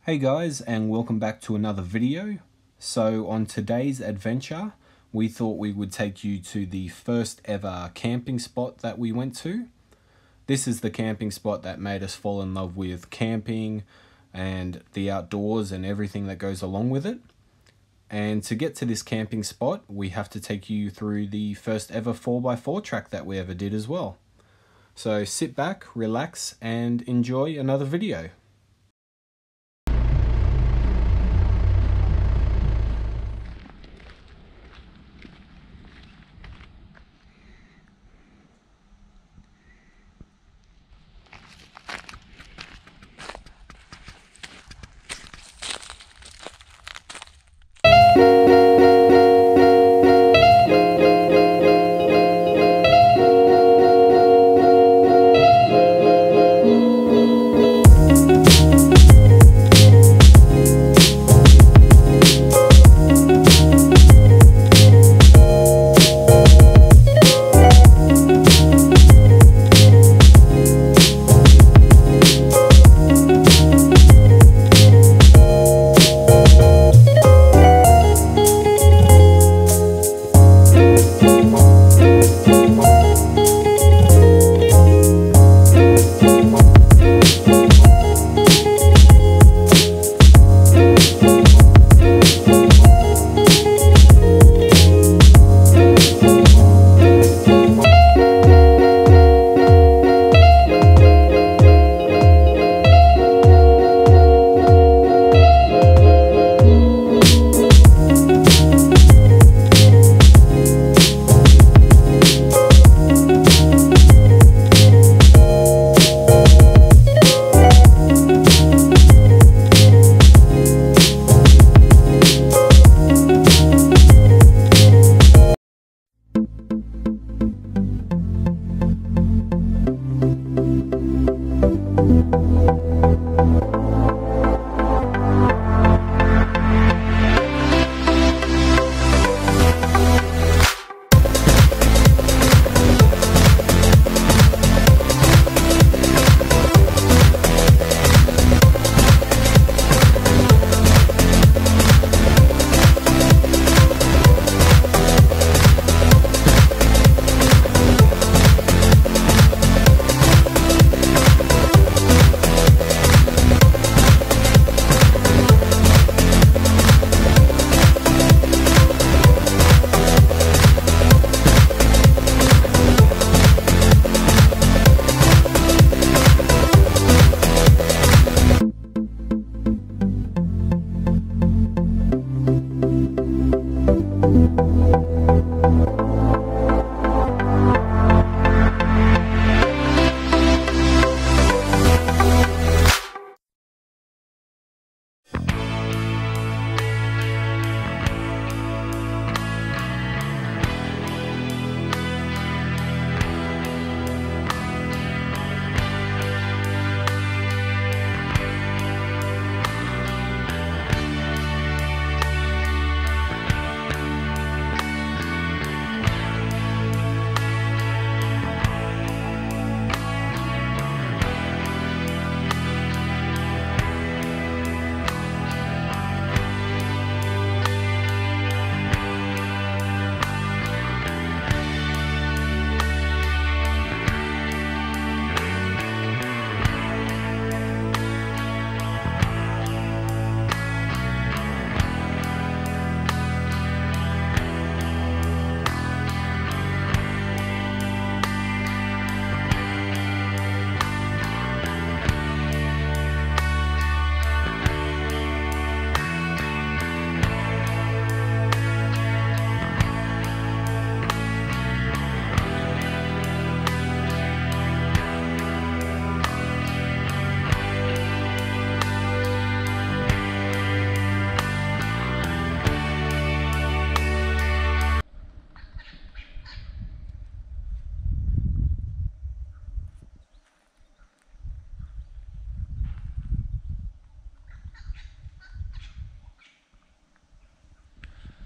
Hey guys, and welcome back to another video. So on today's adventure, we thought we would take you to the first ever camping spot that we went to. This is the camping spot that made us fall in love with camping and the outdoors and everything that goes along with it. And to get to this camping spot, we have to take you through the first ever 4x4 track that we ever did as well. So sit back, relax, and enjoy another video.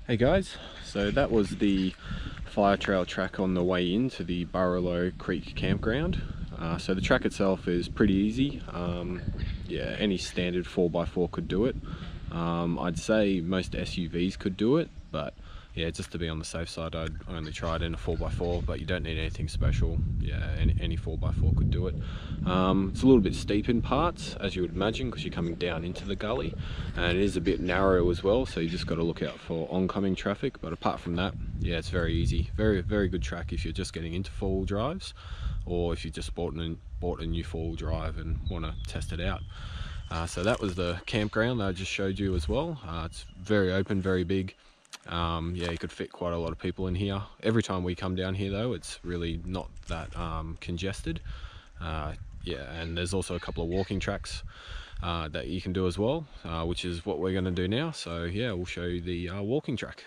Hey guys, so that was the fire trail track on the way into the Burralow Creek campground. So the track itself is pretty easy. yeah, any standard 4x4 could do it. I'd say most SUVs could do it, but yeah, just to be on the safe side, I'd only try it in a 4x4, but you don't need anything special. Yeah, any 4x4 could do it. It's a little bit steep in parts, as you would imagine, because you're coming down into the gully, and it is a bit narrow as well, so you just got to look out for oncoming traffic. But apart from that, yeah, it's very easy. Very good track if you're just getting into four-wheel drives, or if you just bought a new four-wheel drive and want to test it out. So that was the campground that I just showed you as well. It's very open, very big. Yeah, you could fit quite a lot of people in here. Every time we come down here though, it's really not that congested. Yeah, and there's also a couple of walking tracks that you can do as well, which is what we're going to do now. So yeah, we'll show you the walking track.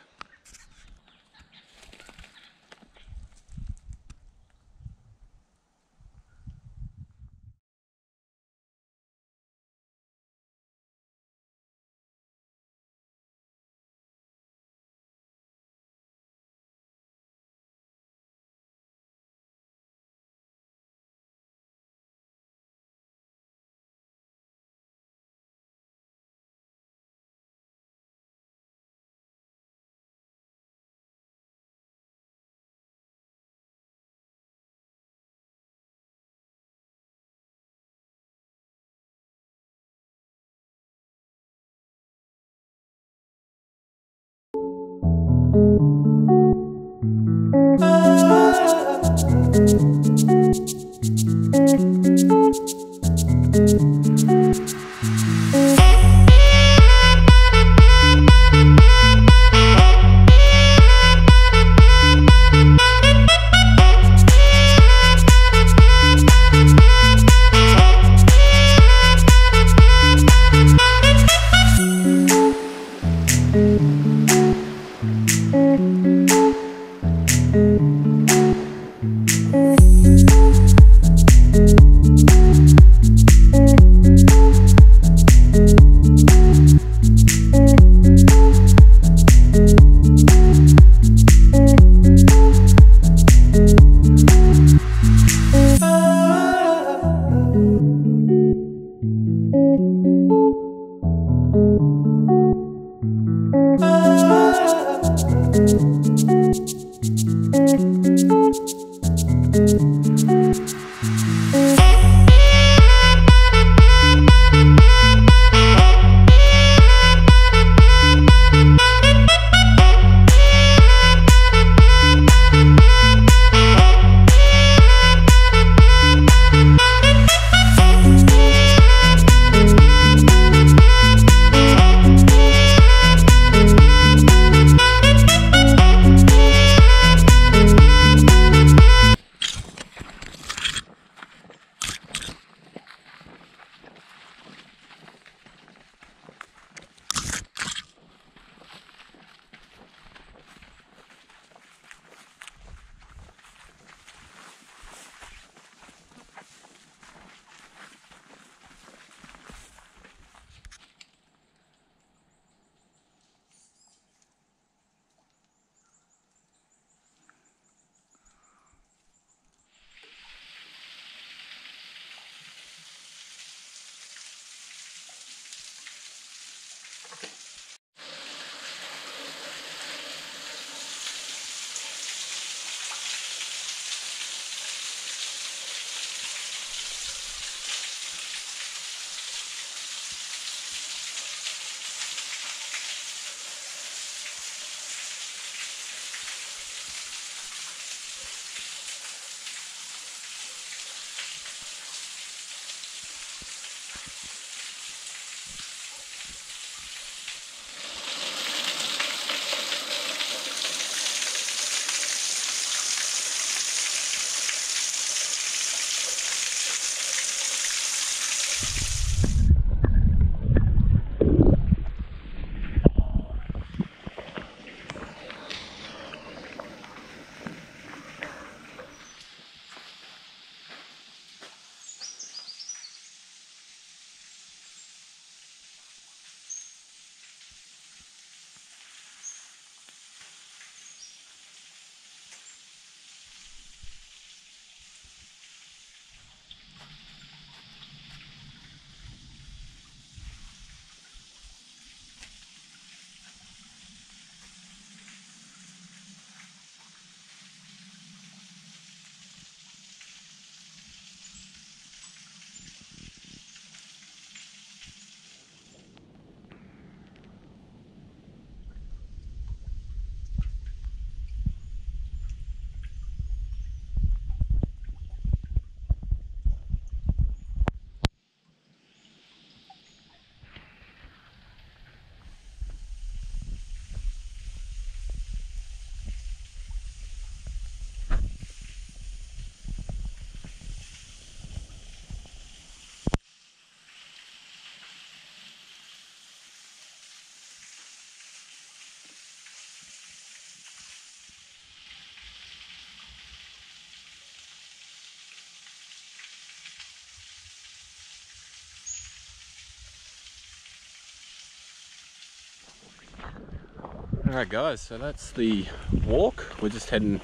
Alright guys, so that's the walk. We're just heading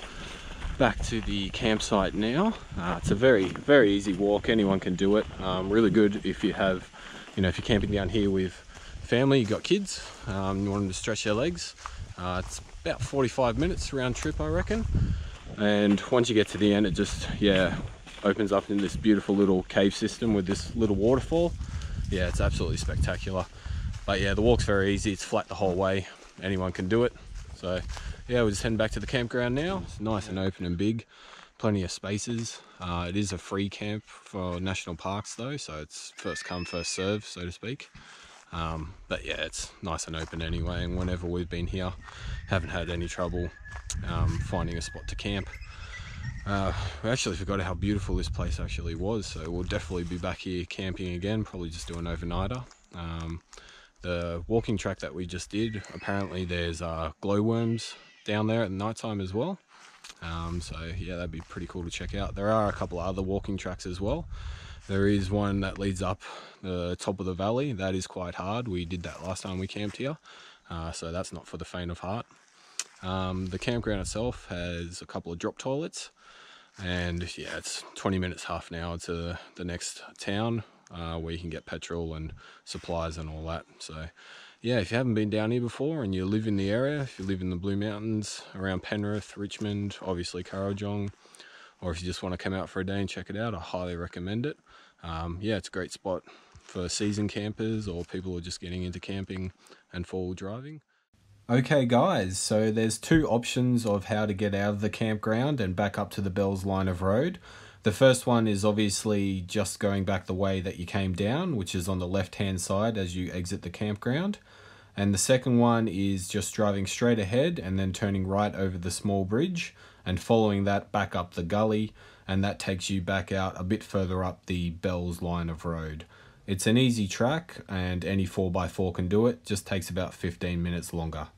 back to the campsite now. It's a very easy walk. Anyone can do it. Really good if you have, if you're camping down here with family, you got kids, you want them to stretch their legs. It's about 45 minutes round trip, I reckon. And once you get to the end, it just, opens up in this beautiful little cave system with this little waterfall. Yeah, it's absolutely spectacular. But yeah, the walk's very easy. It's flat the whole way. Anyone can do it. So yeah, we're just heading back to the campground now. It's nice and open and big, plenty of spaces. It is a free camp for national parks though, so it's first come first serve, so to speak. But yeah, it's nice and open anyway, and whenever we've been here, haven't had any trouble finding a spot to camp. We actually forgot how beautiful this place actually was, so we'll definitely be back here camping again, probably just do an overnighter. The walking track that we just did, apparently there's glowworms down there at night time as well. So yeah, that'd be pretty cool to check out. There are a couple of other walking tracks as well. There is one that leads up the top of the valley. That is quite hard. We did that last time we camped here. So that's not for the faint of heart. The campground itself has a couple of drop toilets. And yeah, it's 20 minutes, half an hour to the next town where you can get petrol and supplies and all that. So yeah, if you haven't been down here before and you live in the area, if you live in the Blue Mountains, around Penrith, Richmond, obviously Kurrajong, or if you just want to come out for a day and check it out, I highly recommend it. Yeah, it's a great spot for season campers or people who are just getting into camping and four-wheel driving. Okay guys, so there's two options of how to get out of the campground and back up to the Bells line of road. The first one is obviously just going back the way that you came down, which is on the left hand side as you exit the campground. And the second one is just driving straight ahead and then turning right over the small bridge and following that back up the gully, and that takes you back out a bit further up the Bells line of road. It's an easy track and any 4x4 can do it, just takes about 15 minutes longer.